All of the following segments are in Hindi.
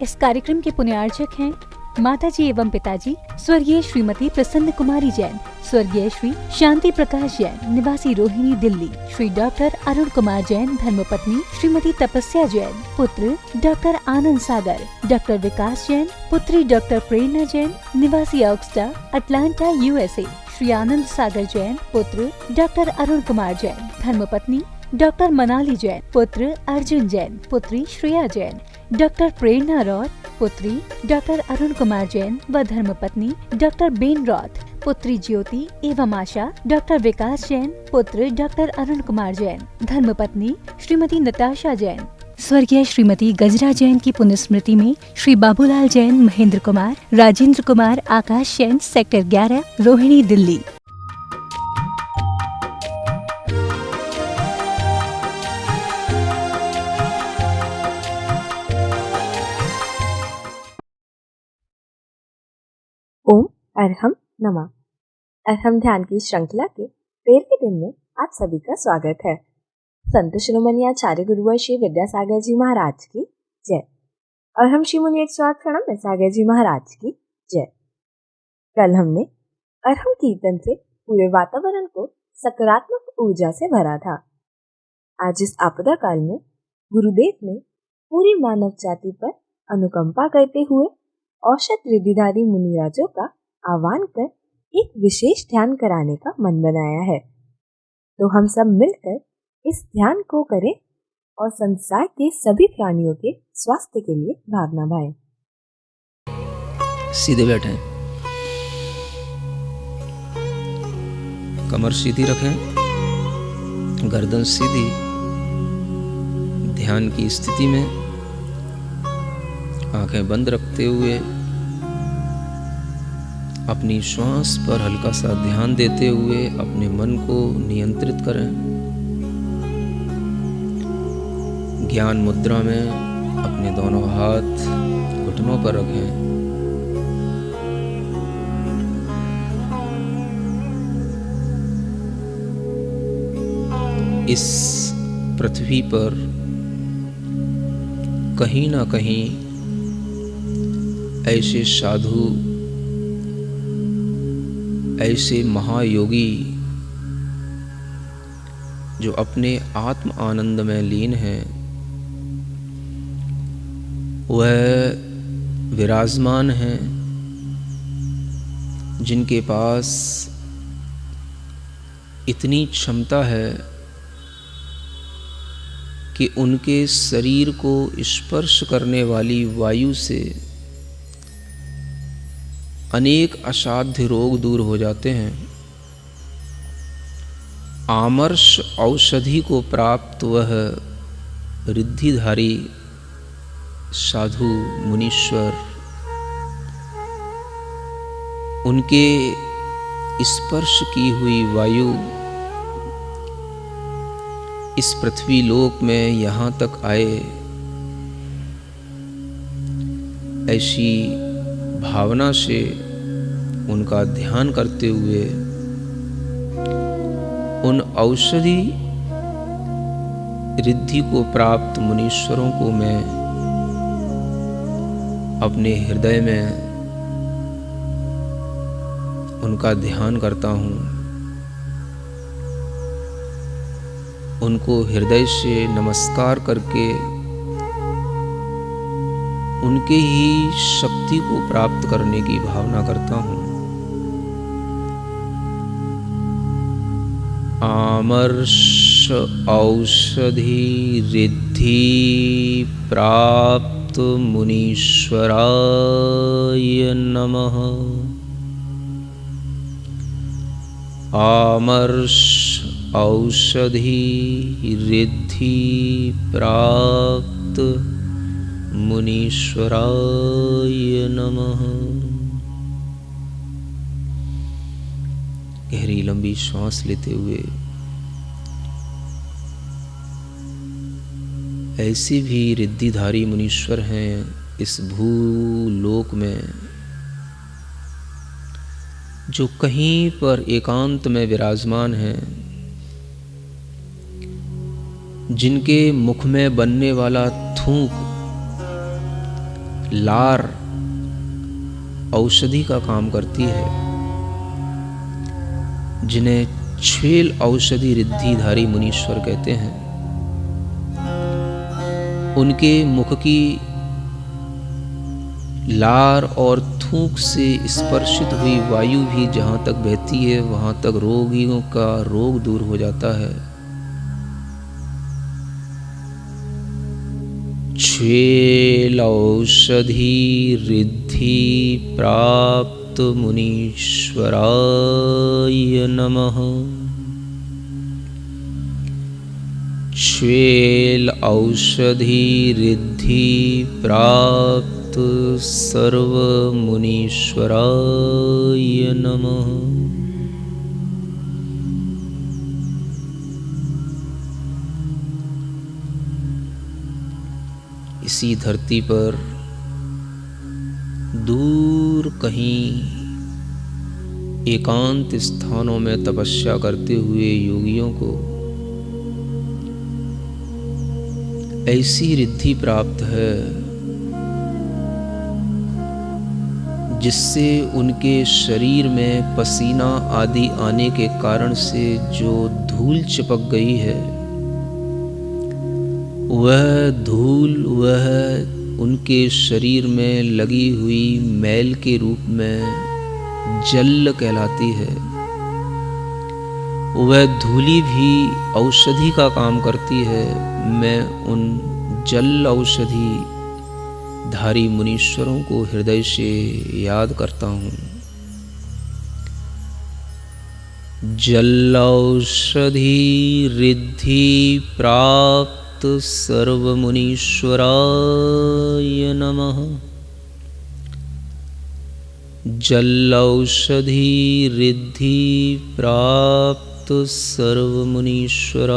इस कार्यक्रम के पुण्यार्चक हैं माताजी एवं पिताजी स्वर्गीय श्रीमती प्रसन्न कुमारी जैन, स्वर्गीय श्री शांति प्रकाश जैन निवासी रोहिणी दिल्ली, श्री डॉक्टर अरुण कुमार जैन धर्मपत्नी श्रीमती तपस्या जैन, पुत्र डॉक्टर आनंद सागर, डॉक्टर विकास जैन, पुत्री डॉक्टर प्रेरणा जैन निवासी ऑक्सटा अटलांटा USA, श्री आनंद सागर जैन, पुत्र डॉक्टर अरुण कुमार जैन, धर्मपत्नी डॉक्टर मनाली जैन, पुत्र अर्जुन जैन, पुत्री श्रेया जैन, डॉक्टर प्रेरणा रॉथ, पुत्री डॉक्टर अरुण कुमार जैन व धर्मपत्नी डॉक्टर बेन रॉथ, पुत्री ज्योति एवं आशा, डॉक्टर विकास जैन, पुत्र डॉक्टर अरुण कुमार जैन, धर्मपत्नी श्रीमती नताशा जैन, स्वर्गीय श्रीमती गजरा जैन की पुण्यस्मृति में श्री बाबूलाल जैन, महेंद्र कुमार, राजेंद्र कुमार, आकाश जैन, सेक्टर 11, रोहिणी दिल्ली। ओम अरहम नमः। अरहम ध्यान की श्रृंखला के 13वें दिन में आप सभी का स्वागत है। संत शिरोमणि आचार्य गुरुवर श्री विद्यासागर जी महाराज की जय। अरहम श्री मुनि 108 प्रणम सागर जी महाराज की जय। कल हमने अरहम कीर्तन से पूरे वातावरण को सकारात्मक ऊर्जा से भरा था। आज इस आपदा काल में गुरुदेव ने पूरी मानव जाति पर अनुकंपा करते हुए औषध रिद्धिधारी मुनिराजों का आह्वान कर एक विशेष ध्यान कराने का मन बनाया है। तो हम सब मिलकर इस ध्यान को करें और संसार के सभी प्राणियों के स्वास्थ्य के लिए भावना भाएं। सीधे बैठें, कमर सीधी रखें, गर्दन सीधी। ध्यान की स्थिति में आंखें बंद रखते हुए अपनी श्वास पर हल्का सा ध्यान देते हुए अपने मन को नियंत्रित करें। ज्ञान मुद्रा में अपने दोनों हाथ घुटनों पर रखें। इस पृथ्वी पर कहीं ना कहीं ऐसे साधु, ऐसे महायोगी जो अपने आत्म आनंद में लीन हैं, वह विराजमान हैं, जिनके पास इतनी क्षमता है कि उनके शरीर को स्पर्श करने वाली वायु से अनेक असाध्य रोग दूर हो जाते हैं। आमर्ष औषधि को प्राप्त वह रिद्धिधारी साधु मुनीश्वर, उनके स्पर्श की हुई वायु इस पृथ्वी लोक में यहाँ तक आए, ऐसी भावना से उनका ध्यान करते हुए उन औषधि रिद्धि को प्राप्त मुनीश्वरों को मैं अपने हृदय में उनका ध्यान करता हूँ। उनको हृदय से नमस्कार करके उनके ही शक्ति को प्राप्त करने की भावना करता हूँ। आमर्ष औषधि रिद्धि प्राप्त मुनीश्वराय नमः। आमर्ष औषधि रिद्धि प्राप्त मुनीश्वराय नमः। गहरी लंबी श्वास लेते हुए ऐसे भी रिद्धिधारी मुनीश्वर हैं इस भूलोक में, जो कहीं पर एकांत में विराजमान हैं, जिनके मुख में बनने वाला थूक लार औषधि का काम करती है, जिन्हें छेल औषधि रिद्धिधारी मुनीश्वर कहते हैं। उनके मुख की लार और थूक से स्पर्शित हुई वायु भी जहां तक बहती है वहां तक रोगियों का रोग दूर हो जाता है। छेल औषधि रिद्धि प्राप्त मुनीश्वराय नमः। छेल औषधि रिद्धि प्राप्त सर्व मुनीश्वराय नमः। इसी धरती पर दूर कहीं एकांत स्थानों में तपस्या करते हुए योगियों को ऐसी रिद्धि प्राप्त है जिससे उनके शरीर में पसीना आदि आने के कारण से जो धूल चिपक गई है, वह धूल वह उनके शरीर में लगी हुई मैल के रूप में जल कहलाती है। वह धूली भी औषधि का काम करती है। मैं उन जल औषधि धारी मुनीश्वरों को हृदय से याद करता हूँ। जल औषधि रिद्धि प्राप्त सर्व मुनीश्वराय नमः। जल औषधि रिद्धि प्राप्त सर्व मुनीश्वराय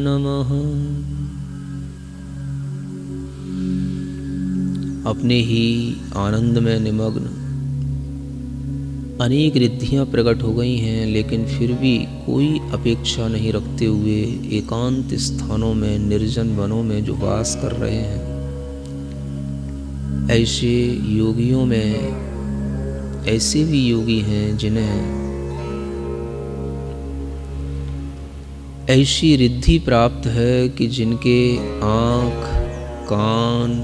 नमः। अपने ही आनंद में निमग्न अनेक रिद्धियां प्रकट हो गई हैं, लेकिन फिर भी कोई अपेक्षा नहीं रखते हुए एकांत स्थानों में, निर्जन वनों में जो वास कर रहे हैं, ऐसे योगियों में ऐसे भी योगी हैं जिन्हें ऐसी रिद्धि प्राप्त है कि जिनके आँख, कान,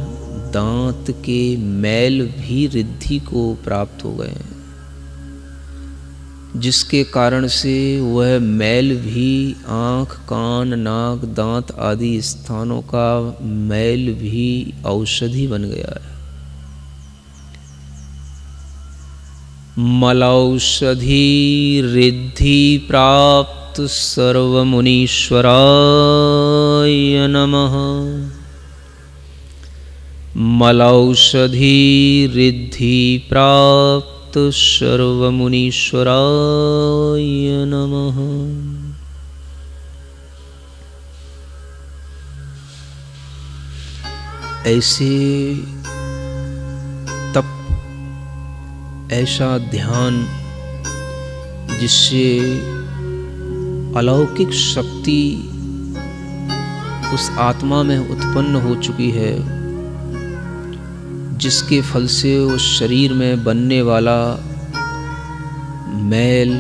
दांत के मैल भी रिद्धि को प्राप्त हो गए हैं, जिसके कारण से वह मैल भी आँख, कान, नाक, दांत आदि स्थानों का मैल भी औषधि बन गया है। मलौषधि रिद्धि प्राप्त सर्व मुनीश्वराय नमः। मलौषधि रिद्धि प्राप्त सर्व मुनीश्वराय नमः। ऐसे तप, ऐसा ध्यान जिससे अलौकिक शक्ति उस आत्मा में उत्पन्न हो चुकी है, जिसके फल से उस शरीर में बनने वाला मैल,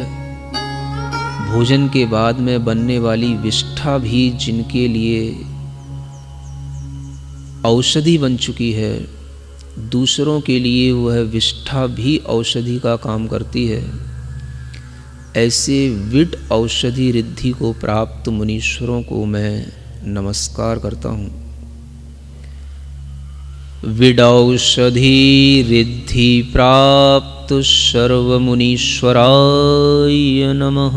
भोजन के बाद में बनने वाली विष्ठा भी जिनके लिए औषधि बन चुकी है, दूसरों के लिए वह विष्ठा भी औषधि का काम करती है। ऐसे विड औषधि रिद्धि को प्राप्त मुनीश्वरों को मैं नमस्कार करता हूँ। विड औषधि रिद्धि प्राप्त सर्व मुनीश्वराय नमः।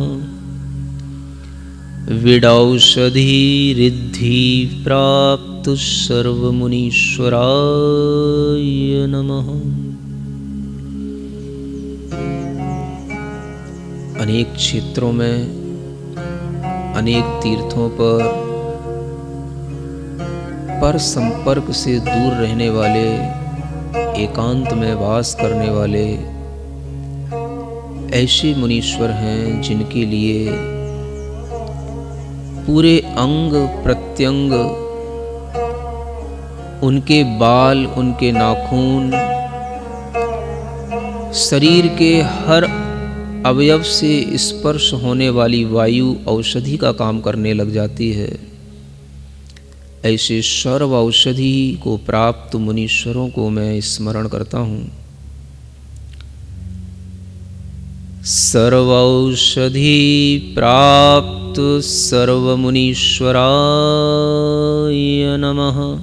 विड औषधि रिद्धि प्राप्त सर्व मुनीश्वराय नमः। अनेक क्षेत्रों में, अनेक तीर्थों पर संपर्क से दूर रहने वाले, एकांत में वास करने वाले ऐसे मुनीश्वर हैं जिनके लिए पूरे अंग प्रत्यंग उनके बाल, उनके नाखून, शरीर के हर अवयव से स्पर्श होने वाली वायु औषधि का काम करने लग जाती है। ऐसे सर्व औषधि को प्राप्त मुनीश्वरों को मैं स्मरण करता हूँ। सर्वौषधि प्राप्त सर्वमुनीश्वराय नमः।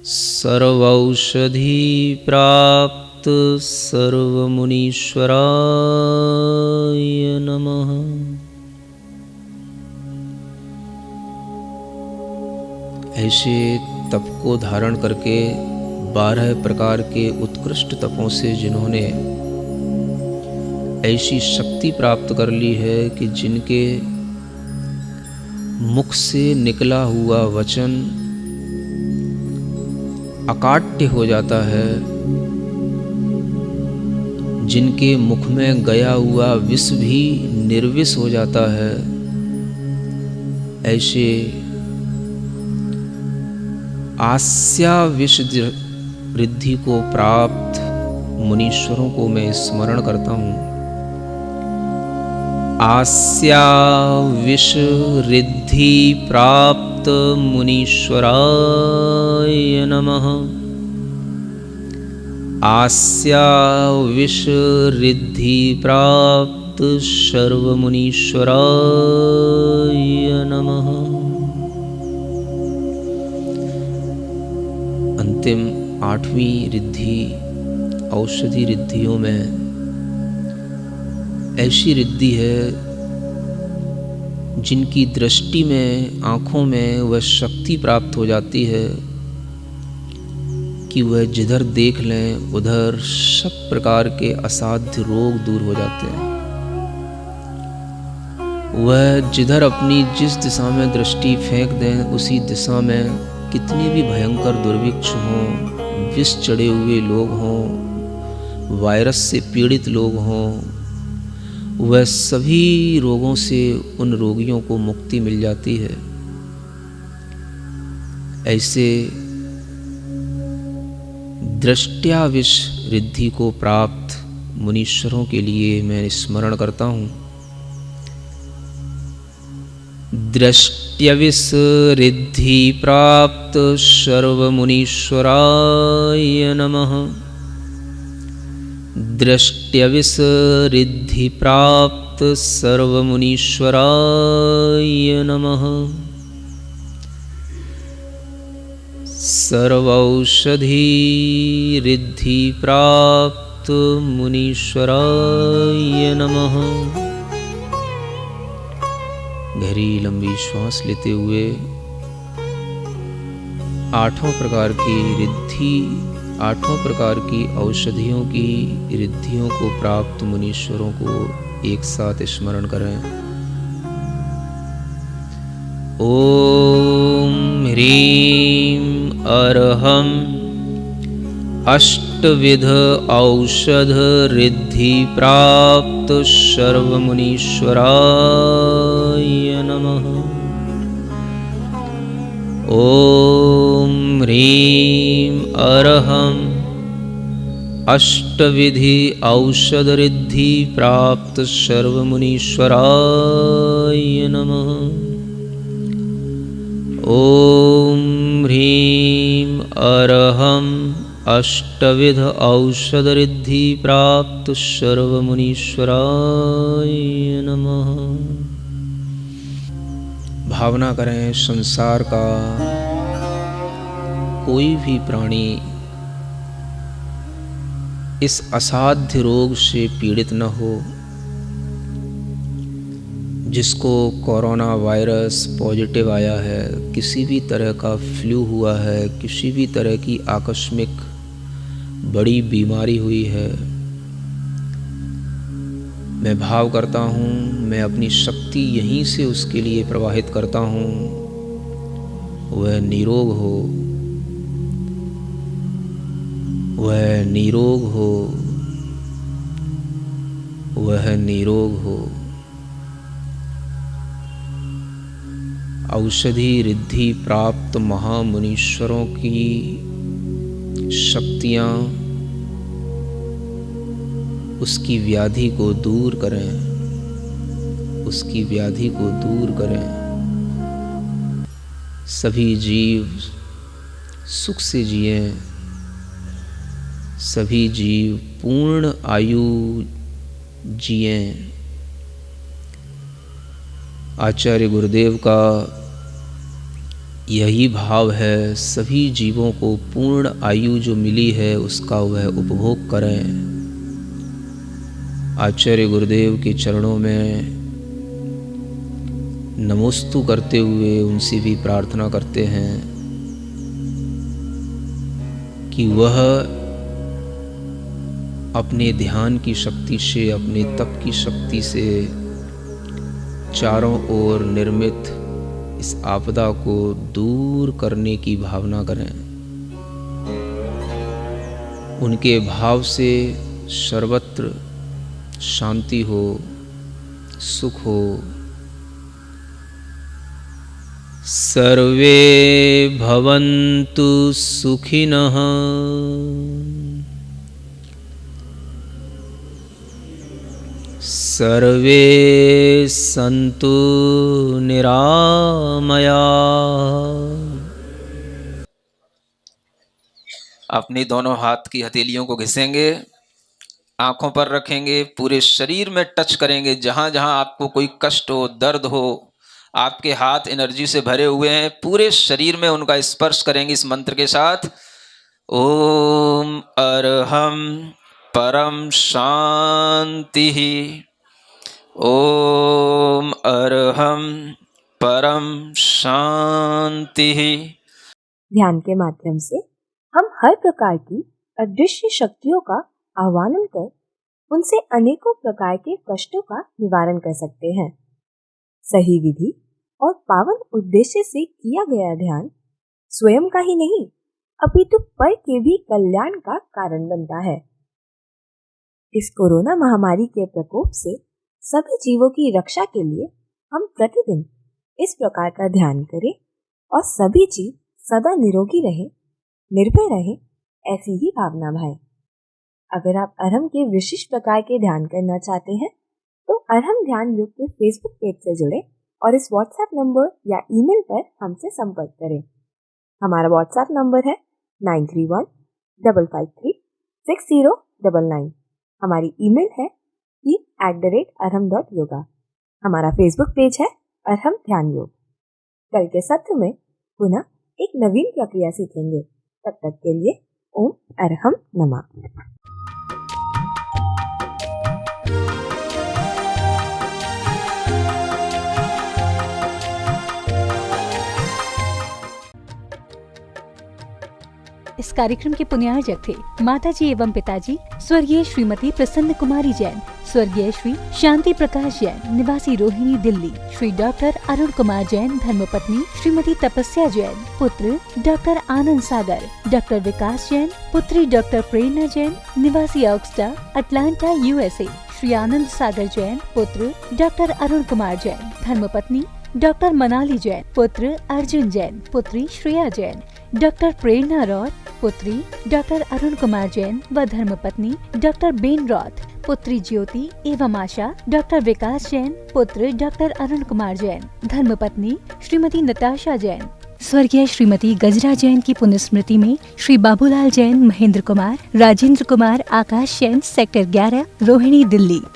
सर्वौषधि प्राप्त सर्वमुनीश्वराय नमः। ऐसे तप को धारण करके 12 प्रकार के उत्कृष्ट तपों से जिन्होंने ऐसी शक्ति प्राप्त कर ली है कि जिनके मुख से निकला हुआ वचन अकाट्य हो जाता है, जिनके मुख में गया हुआ विष भी निर्विष हो जाता है, ऐसे आस्या विष रिद्धि को प्राप्त मुनीश्वरों को मैं स्मरण करता हूँ। आस्या विष रिद्धि प्राप्त मुनीश्वराय नमः। आस्या विष रिद्धि प्राप्त सर्वमुनीश्वराय नमः। अंतिम 8वीं रिद्धि औषधि रिद्धियों में ऐसी रिद्धि है जिनकी दृष्टि में, आँखों में वह शक्ति प्राप्त हो जाती है कि वह जिधर देख लें उधर सब प्रकार के असाध्य रोग दूर हो जाते हैं। वह जिधर अपनी जिस दिशा में दृष्टि फेंक दें उसी दिशा में कितने भी भयंकर दुर्भिक्ष हों, विष चढ़े हुए लोग हों, वायरस से पीड़ित लोग हों, वह सभी रोगों से उन रोगियों को मुक्ति मिल जाती है। ऐसे दृष्टया विष रिद्धि को प्राप्त मुनीश्वरों के लिए मैं स्मरण करता हूँ। दृष्ट्यविष रिद्धि प्राप्त सर्वमुनीश्वराय नमः। दृष्ट्यविष रिद्धि प्राप्त सर्वमुनीश्वराय नमः। सर्वौषधि रिद्धि प्राप्त मुनीश्वराय नमः। गहरी लंबी श्वास लेते हुए 8 प्रकार की रिद्धि, 8 प्रकार की औषधियों की रिद्धियों को प्राप्त मुनीश्वरों को एक साथ स्मरण करें। ओम ह्रीं अर्हं अष्टविध औषध रिद्धि प्राप्त सर्वमुनीश्वराय नमः। ओम ह्रीं अर्हं अष्टविधि औषध रिद्धि प्राप्त सर्वमुनीश्वराय नमः। ओम ह्रीं अर्हं अष्टविध औषध रिद्धि प्राप्त सर्वमुनीश्वराय नमः। भावना करें संसार का कोई भी प्राणी इस असाध्य रोग से पीड़ित न हो जिसको कोरोना वायरस पॉजिटिव आया है, किसी भी तरह का फ्लू हुआ है, किसी भी तरह की आकस्मिक बड़ी बीमारी हुई है। मैं भाव करता हूँ, मैं अपनी शक्ति यहीं से उसके लिए प्रवाहित करता हूँ। वह निरोग हो, वह निरोग हो, वह निरोग हो। औषधि रिद्धि प्राप्त तो महामुनीश्वरों की शक्तियाँ उसकी व्याधि को दूर करें, उसकी व्याधि को दूर करें। सभी जीव सुख से जिएं, सभी जीव पूर्ण आयु जिएं। आचार्य गुरुदेव का यही भाव है, सभी जीवों को पूर्ण आयु जो मिली है उसका वह उपभोग करें। आचार्य गुरुदेव के चरणों में नमोस्तु करते हुए उनसे भी प्रार्थना करते हैं कि वह अपने ध्यान की शक्ति से, अपने तप की शक्ति से चारों ओर निर्मित इस आपदा को दूर करने की भावना करें। उनके भाव से सर्वत्र शांति हो, सुख हो। सर्वे भवन्तु सुखिनः, सर्वे सन्तु निरामया। अपनी दोनों हाथ की हथेलियों को घिसेंगे, आंखों पर रखेंगे, पूरे शरीर में टच करेंगे। जहाँ जहाँ आपको कोई कष्ट हो, दर्द हो, आपके हाथ एनर्जी से भरे हुए हैं, पूरे शरीर में उनका स्पर्श करेंगे इस मंत्र के साथ। ओम अरहम परम शांति, ओम अरहम परम शांति। ध्यान के माध्यम से हम हर प्रकार की अदृश्य शक्तियों का आह्वान कर उनसे अनेकों प्रकार के कष्टों का निवारण कर सकते हैं। सही विधि और पावन उद्देश्य से किया गया ध्यान स्वयं का ही नहीं अपितु पर के भी कल्याण का कारण बनता है। इस कोरोना महामारी के प्रकोप से सभी जीवों की रक्षा के लिए हम प्रतिदिन इस प्रकार का ध्यान करें और सभी जीव सदा निरोगी रहें, निर्भय रहें, ऐसी ही भावना भाएं। अगर आप अरहम के विशिष्ट प्रकार के ध्यान करना चाहते हैं तो अरहम ध्यान योग के फेसबुक पेज से जुड़े और इस व्हाट्सएप नंबर या ईमेल पर हमसे संपर्क करें। हमारा व्हाट्सएप नंबर है 9315536099। हमारी ईमेल है team@arham.yoga। हमारा फेसबुक पेज है अरहम ध्यान योग। कल के सत्र में पुनः एक नवीन प्रक्रिया सीखेंगे। तब तक के लिए ओम अरहम नमः। इस कार्यक्रम के पुण्यार्जक थे माताजी एवं पिताजी स्वर्गीय श्रीमती प्रसन्न कुमारी जैन, स्वर्गीय श्री शांति प्रकाश जैन, निवासी रोहिणी दिल्ली, श्री डॉक्टर अरुण कुमार जैन, धर्मपत्नी श्रीमती तपस्या जैन, पुत्र डॉक्टर आनंद सागर, डॉक्टर विकास जैन, पुत्री डॉक्टर प्रेरणा जैन, निवासी ऑक्सटा, अटलांटा, यूएसए, श्री आनंद सागर जैन, पुत्र डॉक्टर अरुण कुमार जैन, धर्मपत्नी डॉक्टर मनाली जैन, पुत्र अर्जुन जैन, पुत्री श्रेया जैन, डॉक्टर प्रेरणा रॉथ, पुत्री डॉक्टर अरुण कुमार जैन व धर्मपत्नी डॉक्टर बेन रॉथ, पुत्री ज्योति एवं आशा, डॉक्टर विकास जैन, पुत्र डॉक्टर अरुण कुमार जैन, धर्मपत्नी श्रीमती नताशा जैन। स्वर्गीय श्रीमती गजरा जैन की पुण्यस्मृति में श्री बाबूलाल जैन, महेंद्र कुमार, राजेंद्र कुमार, आकाश जैन, सेक्टर 11, रोहिणी, दिल्ली।